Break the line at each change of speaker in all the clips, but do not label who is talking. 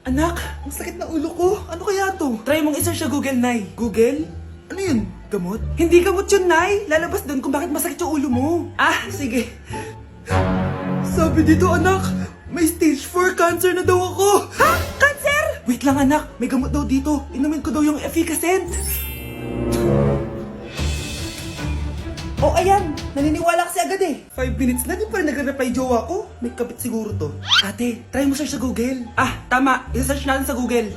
Anak, ang sakit na ulo ko. Ano kaya to? Try mong isearch sa Google, Nay. Google? Ano yun? Gamot? Hindi gamot yun, Nay. Lalabas doon kung bakit masakit yung ulo mo. Ah, sige. Sabi dito, anak, may stage 4 cancer na daw ako. Ha? Cancer? Wait lang, anak. May gamot daw dito. Inumin ko daw yung Efficacent. Oh, ayan. Naniniwala kasi agad eh. 5 minutes na, di pa rin nagre-reply jowa ko. May kapit siguro to. Ate, try mo search sa Google. Ah, tama. I-search natin sa Google.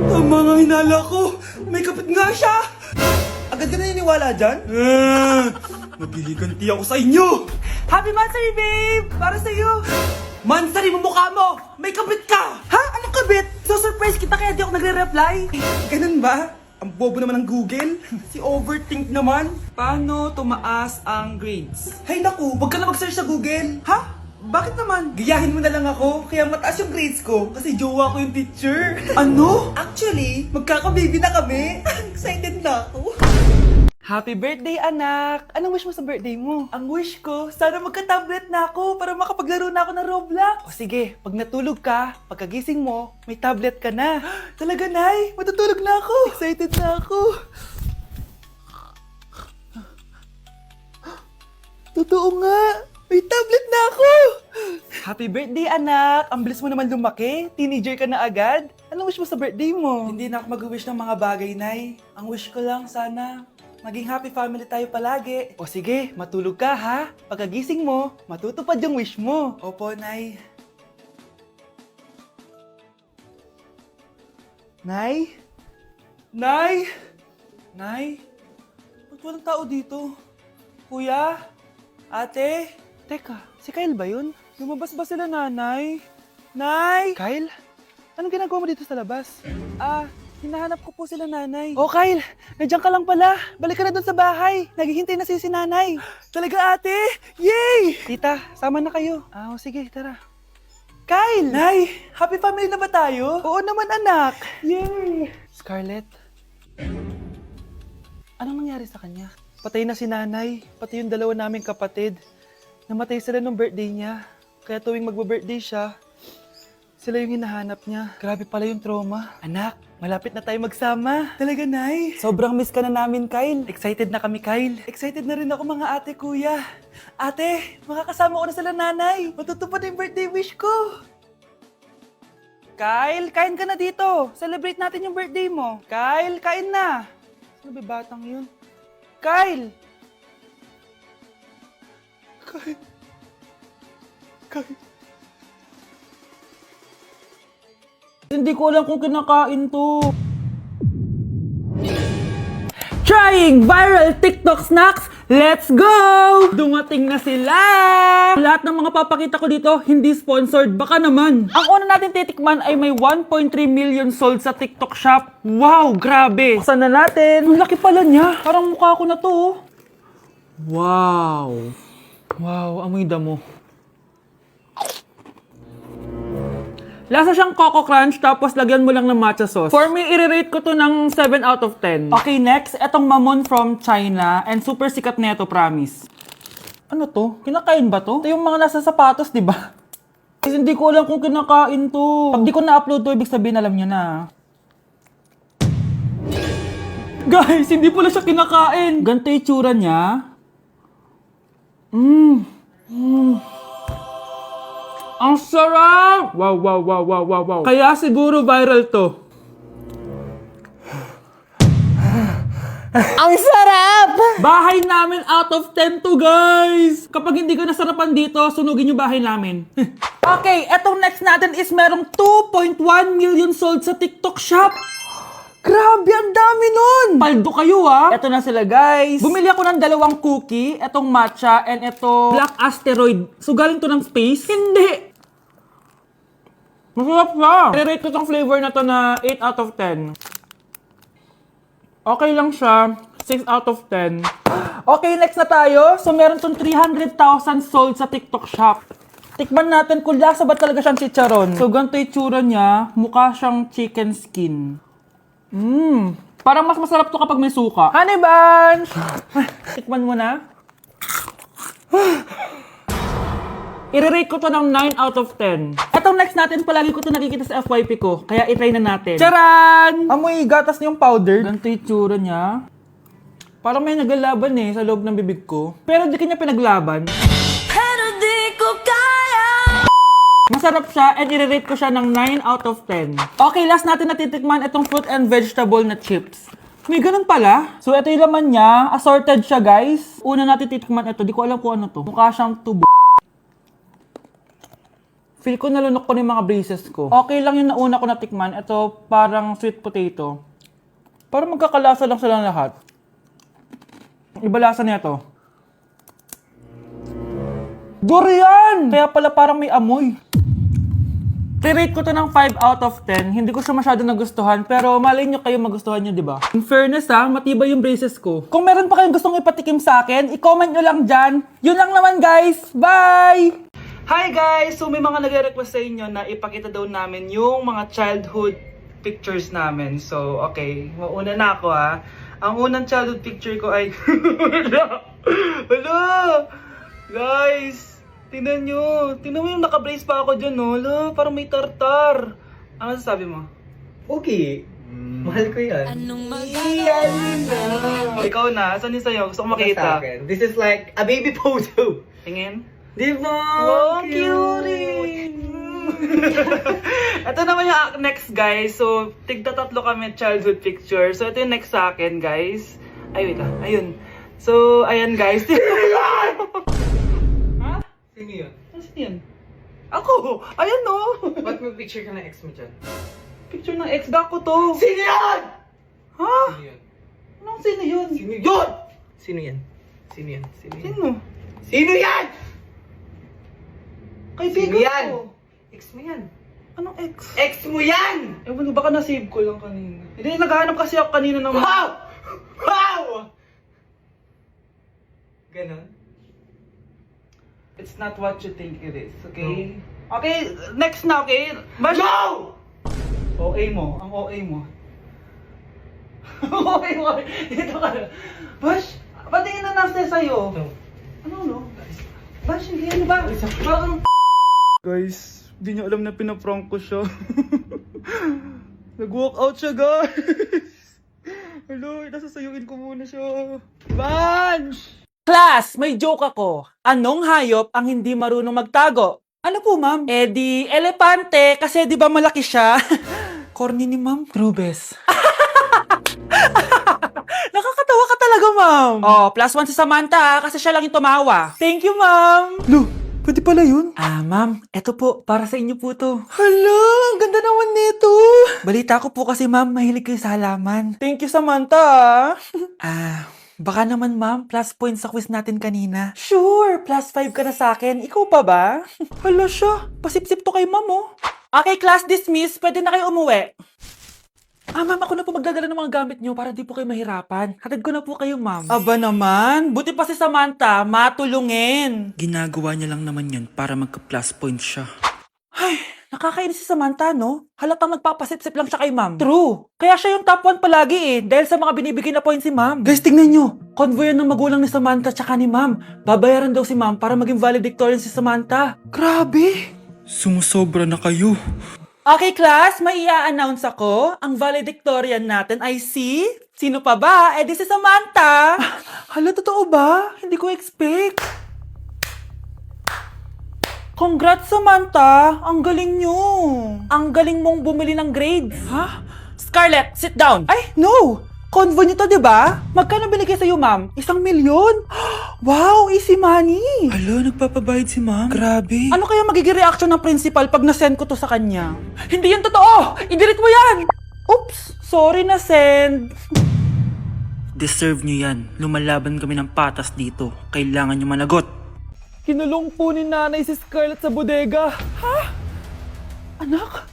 Tama nga hinala ko. May kapit nga siya. Agad ka naniniwala dyan? Maghihigante ako sa inyo. Happy Mansari, babe! Para sa'yo. Mansari mo mukha mo! May kabit ka! Ha? Anong kabit? So surprise kita kaya di ako nagre-reply. Ganun ba? Ang bobo naman ng Google. Si overthink naman. Paano tumaas ang grades? Hay naku, wag ka na mag-search sa Google. Ha? Bakit naman? Gayahin mo na lang ako, kaya mataas yung grades ko kasi jowa ko yung teacher. Ano? Actually, magkaka-baby na kami. Excited na ako. Happy birthday, anak! Anong wish mo sa birthday mo? Ang wish ko, sana magka-tablet na ako para makapaglaro na ako ng Roblox. O sige, pag natulog ka, pagkagising mo, may tablet ka na. Talaga, Nay? Matutulog na ako. Excited na ako. Totoo nga. May tablet na ako. Happy birthday, anak! Ang bilis mo naman lumaki. Teenager ka na agad. Anong wish mo sa birthday mo? Hindi na ako mag-wish ng mga bagay, Nay. Ang wish ko lang, sana maging happy family tayo palagi. O sige, matulog ka ha. Pagkagising mo, matutupad yung wish mo. Opo, Nay. Nay? Nay? Nay? Ba't walang tao dito? Kuya? Ate? Teka, si Kyle ba yun? Lumabas ba sila, nanay? Nay? Kyle? Anong ginagawa mo dito sa labas? Hinahanap ko po sila, nanay. Oh, Kyle! Nandiyan ka lang pala. Balik ka na doon sa bahay. Naghihintay na si nanay. Talaga, ate? Yay! Tita, sama na kayo. Sige, tara. Kyle! Nay, happy family na ba tayo? Oo naman, anak. Yay! Scarlett? Anong nangyari sa kanya? Patay na si nanay, pati yung dalawa naming kapatid. Namatay sila nung birthday niya. Kaya tuwing magbe-birthday siya, sila yung hinahanap niya. Grabe pala yung trauma. Anak, malapit na tayo magsama. Talaga, Nay. Sobrang miss ka na namin, Kyle. Excited na kami, Kyle. Excited na rin ako, mga ate, kuya. Ate, makakasama ko na sila, nanay. Matutupad na yung birthday wish ko. Kyle, kain ka na dito. Celebrate natin yung birthday mo. Kyle, kain na. Sino ba batang yun? Kyle! Kyle. Hindi ko alam kung kinakain to. Trying viral TikTok snacks! Let's go! Dumating na sila! Lahat ng mga papakita ko dito, hindi sponsored. Baka naman. Ang una natin titikman ay may 1.3 million sold sa TikTok shop. Wow, grabe! Buksan na natin. Ang laki pala niya. Parang mukha ko na to. Oh. Wow! Wow, amoy damo. Lasa siyang Coco Crunch, tapos lagyan mo lang ng matcha sauce. For me, i-rate ko to ng 7 out of 10. Okay, next, etong Mamon from China, and super sikat na ito, promise. Ano to? Kinakain ba to? Ito yung mga nasa sapatos, di ba? Kasi hindi ko alam kung kinakain to. Pag di ko na-upload to, ibig sabihin alam nyo na. Guys, hindi pala siya kinakain. Ganito yung tsura niya. Ang sarap! Wow. Kaya siguro viral to. Ang sarap! Bahay namin out of 10 to, guys! Kapag hindi ka nasarapan dito, sunugin yung bahay namin. Okay, etong next natin is merong 2.1 million sold sa TikTok shop. Grabe, ang dami nun! Paldo kayo, ha? Eto na sila, guys. Bumili ako ng 2 cookie, etong matcha, and eto black asteroid. So, galing to ng space? Hindi! Masarap siya! I-rate ko tong flavor na to na 8 out of 10. Okay lang siya. 6 out of 10. Okay, next na tayo. So, meron tong 300,000 sold sa TikTok shop. Tikman natin kung lasa ba talaga siyang chicharon. So, ganito yung tsura niya. Mukha siyang chicken skin. Parang mas masarap to kapag may suka. Honey Bunch! Tikman mo na.
I-rate ko to ng 9 out of 10. Etong next natin, palagi ko to nakikita sa FYP ko. Kaya i-try na natin. Charan! Amoy gatas na yung powder. Ganito yung tsura niya. Parang may naglalaban sa loob ng bibig ko. Pero di kanya pinaglaban. Pero di ko kaya! Masarap siya and i-rate ko siya ng 9 out of 10. Okay, last natin natitikman itong fruit and vegetable na chips. May ganun pala. So, ito yung laman niya. Assorted siya, guys. Una natin titikman ito. Di ko alam kung ano to. Mukha siyang tubo. Feel ko nalunok ko na yung mga braces ko. Okay lang yung nauna ko natikman. Ito parang sweet potato. Parang magkakalasa lang silang lahat. Iba lasa niya ito. Durian! Kaya pala parang may amoy. I-rate ko to ng 5 out of 10. Hindi ko siya masyado nagustuhan, pero malay nyo kayo magustuhan nyo, di ba? In fairness matibay yung braces ko. Kung meron pa kayong gustong ipatikim sa akin, i-comment nyo lang dyan. Yun lang naman, guys. Bye!
Hi guys! So may mga nagre-request sa inyo na ipakita daw namin yung mga childhood pictures namin. So okay, mauna na ako Ang unang childhood picture ko ay... Hala! Guys! Tingnan nyo! Tingnan mo yung naka-brace pa ako dyan, no? Hala, parang may tartar. Ano sasabi mo?
Okay. Mahal ko yan.
Ikaw na, saan yung sa'yo? Gusto ko
Sa
makita.
akin. This is like a baby photo.
Tingin?
Di ba?
Wow, cute! Ito naman yung next, guys. So, tigda-tatlo kami childhood picture. So, ito yung next sa akin, guys. Ay, wait ayun. So, ayan, guys. Ha?
Sino yun?
Sino yun? Ako! Ayan, no!
Ba't may picture ka ng ex mo dyan?
Picture ng ex-da ko to.
Sino yun?
Ha?
Sino yun?
Anong sino yun?
Sino yun? Sino yan? Sino yan? Sino yan?
Sino?
Sino yan?
Kaibigan
Sino yan?
ko.
Ex mo yan.
Anong ex?
Ex mo yan!
Ewan ko, baka na-save ko lang kanina. Hindi, naghahanap kasi ako kanina ng...
Wow! Wow! Ganon?
It's not what you think it is, okay? Okay, next na, okay? Bash!
No!
OA mo, ang OA mo. OA mo, dito ka na. Bash, patingin na nasa sa'yo.
No.
Ano? Bash, hindi ano ba? Parang... Guys, hindi nyo alam na pinaprank ko siya. Nag-walk out siya, guys. Hello, nasasayuin ko muna siya. Bash!
Class, may joke ako. Anong hayop ang hindi marunong magtago? Ano po, ma'am? Eh di, elepante, kasi di ba malaki siya? Corny ni ma'am. Rubes. Nakakatawa ka talaga, ma'am. Oh, +1 si Samantha, kasi siya lang yung tumawa. Thank you, ma'am.
Lo, pwede pala yun?
Ma'am, eto po, para sa inyo po to.
Hala, ang ganda naman nito.
Balita ko po kasi, ma'am, mahilig kayo sa halaman.
Thank you, Samantha.
Baka naman, ma'am, plus points sa quiz natin kanina. Sure, +5 ka na sa akin. Ikaw pa ba?
Hala siya, pasip-sip to kay ma'am, oh.
Okay, class dismiss. Pwede na kayo umuwi. Ma'am, ako na po magdadala ng mga gamit nyo para di po kayo mahirapan. Hatid ko na po kayo, ma'am.
Aba naman, buti pa si Samantha, matulungin.
Ginagawa niya lang naman yun para magka-plus points siya. Ay, nakakainis si Samantha, no? Halatang nagpapasip-sip lang siya kay ma'am. True. Kaya siya yung top 1 palagi dahil sa mga binibigay na points si ma'am. Guys, tingnan nyo. Convoy yan ng magulang ni Samantha tsaka ni ma'am. Babayaran daw si ma'am para maging valedictorian si Samantha.
Grabe.
Sumusobra na kayo. Okay, class, may i-announce ako. Ang valedictorian natin ay si... Sino pa ba? Eh, di si Samantha.
Hala, totoo ba? Hindi ko expect.
Congrats, Samantha! Ang galing nyo! Ang galing mong bumili ng grades.
Ha?
Scarlett, sit down!
Ay, no! Convoy nito, di ba? Magkano binigay sa'yo, ma'am? 1 milyon? Wow, easy money!
Alo, nagpapabayad si ma'am. Grabe.
Ano kaya magiging reaction ng principal pag na-send ko to sa kanya? Hindi yan totoo! I-delete mo yan! Oops! Sorry na send.
Deserve nyo yan. Lumalaban kami ng patas dito. Kailangan nyo managot.
Kinulong po ni nanay si Scarlett sa bodega. Ha? Anak?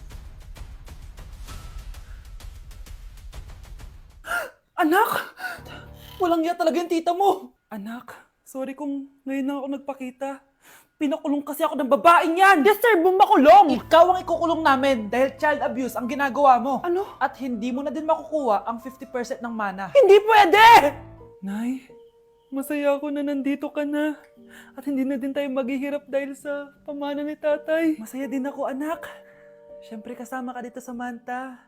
Anak? Walang iya talaga yung tita mo. Anak, sorry kung ngayon na ako nagpakita. Pinakulong kasi ako ng babaeng yan. Deserve mong makulong.
Ikaw ang ikukulong namin dahil child abuse ang ginagawa mo.
Ano?
At hindi mo na din makukuha ang 50% ng mana.
Hindi pwede! Nay,
Masaya ako na nandito ka na. At hindi na din tayo maghihirap dahil sa pamana ni tatay. Masaya din ako, anak. Siyempre kasama ka dito sa Manta.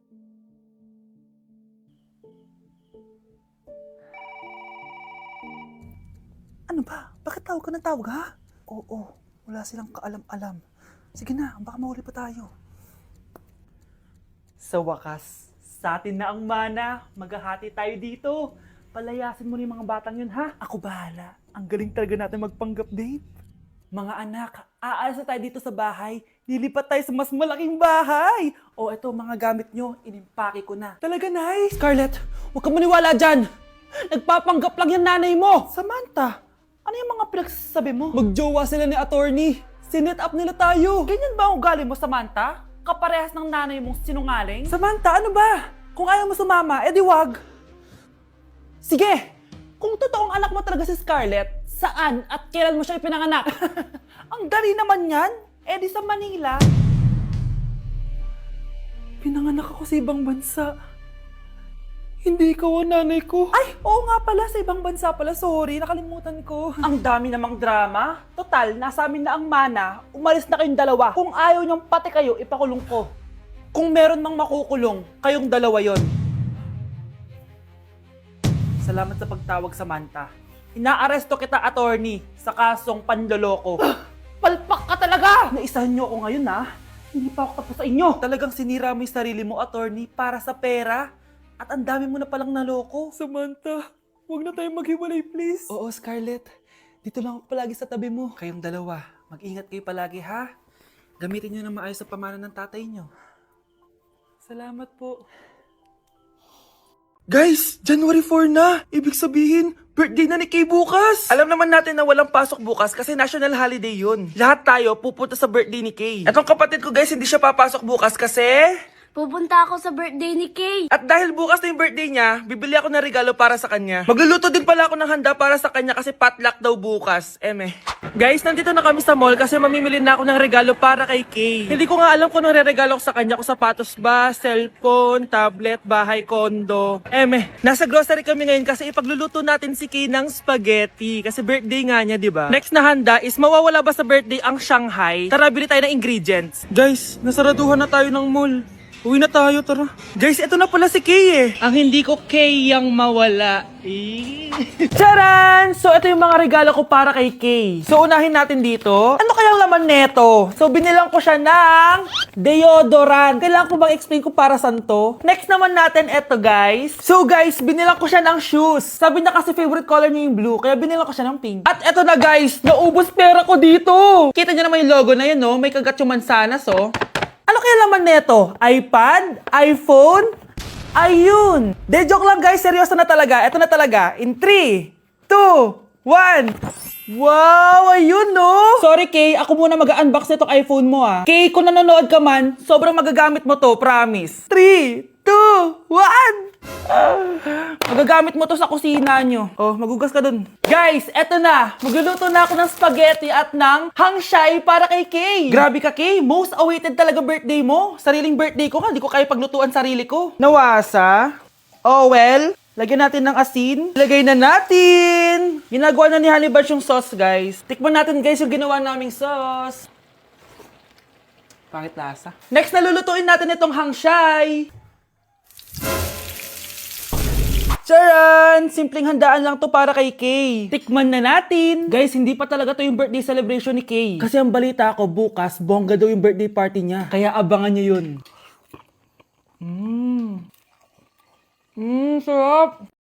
Ano ba? Bakit tawag ka ng tawag, ha? Oo, wala silang kaalam-alam. Sige na, baka mahuli pa tayo. Sa wakas, sa atin na ang mana. Maghahati tayo dito. Palayasin mo na yung mga batang yun, ha? Ako bahala. Ang galing talaga natin magpanggap date. Mga anak, aalis na tayo dito sa bahay. Lilipat tayo sa mas malaking bahay. O eto, mga gamit nyo, inimpake ko na. Talaga, nice. Scarlett, huwag kang maniwala dyan. Nagpapanggap lang yung nanay mo. Samantha, ano yung mga pinagsasabi mo? Magjowa sila ni attorney. Sinet up nila tayo. Ganyan ba ang ugali mo, Samantha? Kaparehas ng nanay mong sinungaling? Samantha, ano ba? Kung ayaw mo sumama, edi wag. Sige, kung totoong anak mo talaga si Scarlett, saan at kailan mo siya ipinanganak? Ang dali naman yan. Edi sa Manila. Pinanganak ako sa ibang bansa. Hindi ikaw ang nanay ko. Ay, oo nga pala, sa ibang bansa pala. Sorry, nakalimutan ko. Ang dami namang drama. Total, nasa amin na ang mana. Umalis na kayong dalawa. Kung ayaw niyong pati kayo, ipakulong ko. Kung meron mang makukulong, kayong dalawa yon. Salamat sa pagtawag, Samantha. Inaaresto kita, attorney, sa kasong panloloko. Palpak ka talaga! Naisahan niyo ako ngayon, ha? Hindi pa ako tapos sa inyo. Talagang sinira mo yung sarili mo, attorney, para sa pera. At ang dami mo na palang naloko. Samantha, huwag na tayong maghiwalay, please. Oo, Scarlett. Dito lang ako palagi sa tabi mo. Kayong dalawa, mag-ingat kayo palagi, ha? Gamitin niyo na maayos sa pamana ng tatay niyo. Salamat po. Guys, January 4 na. Ibig sabihin, birthday na ni Kay bukas. Alam naman natin na walang pasok bukas kasi national holiday yun. Lahat tayo pupunta sa birthday ni Kay. Etong kapatid ko guys, hindi siya papasok bukas kasi...
Pupunta ako sa birthday ni Kay.
At dahil bukas na yung birthday niya, bibili ako ng regalo para sa kanya. Magluluto din pala ako ng handa para sa kanya kasi potluck daw bukas. Guys, nandito na kami sa mall kasi mamimili na ako ng regalo para kay Kay. Hindi ko nga alam kung anong re-regalo ko sa kanya. Kung sapatos ba, cellphone, tablet, bahay, kondo. Nasa grocery kami ngayon kasi ipagluluto natin si Kay ng spaghetti. Kasi birthday nga niya, di ba? Next na handa is mawawala ba sa birthday ang Shanghai? Tara, bili tayo ng ingredients. Guys, nasaraduhan na tayo ng mall. Uwi na tayo, tara. Guys, ito na pala si Kay eh. Ang hindi ko Kay yang mawala. Charan! So, ito yung mga regalo ko para kay Kay. So, unahin natin dito. Ano kayang laman neto? So, binilang ko siya ng deodorant. Kailangan ko bang explain ko para saan to? Next naman natin ito, guys. So, guys, binilang ko siya ng shoes. Sabi niya kasi favorite color niya yung blue, kaya binilang ko siya ng pink. At ito na, guys. Naubos pera ko dito. Kita niyo naman yung logo na yun, no? May kagat yung mansanas, oh. Ano kaya laman neto? iPad? iPhone? Ayun! De, joke lang guys, seryoso na talaga. Ito na talaga. In 3, 2, 1. Wow! Ayun no! Sorry Kay, ako muna mag-unbox nitong iPhone mo ah. Kay, kung nanonood ka man, sobrang magagamit mo to, promise. 3, 2, 1! Magagamit mo to sa kusina nyo. Oh, magugas ka dun. Guys, eto na. Magluluto na ako ng spaghetti at ng hangshai para kay Kay. Grabe ka, Kay. Most awaited talaga birthday mo. Sariling birthday ko nga. Hindi ko kaya paglutuan sarili ko. Nawasa? Oh, well. Lagyan natin ng asin. Ilagay na natin. Ginagawa na ni Honey Bunch yung sauce, guys. Tikman natin, guys, yung ginawa naming sauce. Pangit lasa. Next, nalulutuin natin itong hangshai. Charan! Simpleng handaan lang to para kay Kay. Tikman na natin. Guys, hindi pa talaga to yung birthday celebration ni Kay. Kasi ang balita ko, bukas, bongga daw yung birthday party niya. Kaya abangan niyo yun. Sarap!